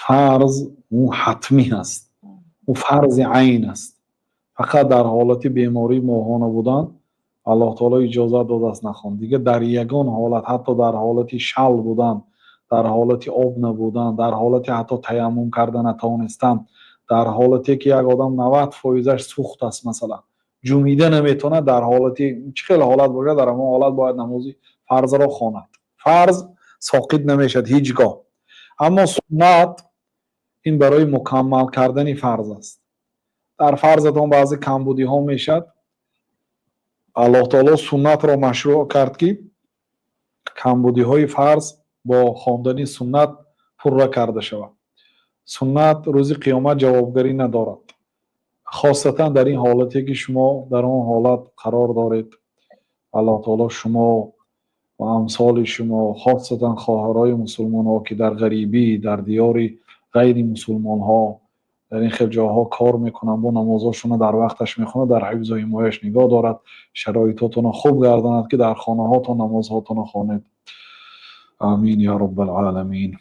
فرض اون حتمی است، اون فرض عین است. فقط در حالت بیماری ماهانه بودن الله تعالی اجازه داده است نخوان. دیگه در یگان حالت، حتی در حالت شل بودن، در حالت آب نبودن، در حالت حتی تیمم کردن نتوانستن، در حالتی که یک آدم 90% سوخت است، مثلا جومیده نمیتونه، در حالتی چه خیلی حالت باشه، در اون حالت باید نمازی فرض را خواند. فرض ساقط نمیشد هیچگاه. اما سنت این برای مکمل کردن فرض است. در فرضتان بعضی کمبودی ها میشد، الله تعالی سنت را مشروع کرد که کمبودی های فرض با خواندن سنت پره کرده شود. سنت روز قیامت جوابگری ندارد، خاصتا در این حالتی که شما در آن حالت قرار دارید. الله تعالی شما و امثال شما، خاصتا خواهرای مسلمان ها که در غریبی در دیار غیر مسلمان ها در این خیلی جاها کار میکنن، با نمازاشون در وقتش میخونه، در حفظ و حمایش نگاه دارد، شرایطاتون خوب گرداند که در خانه هاتون نمازهاتون خوانید. آمین یا رب العالمین.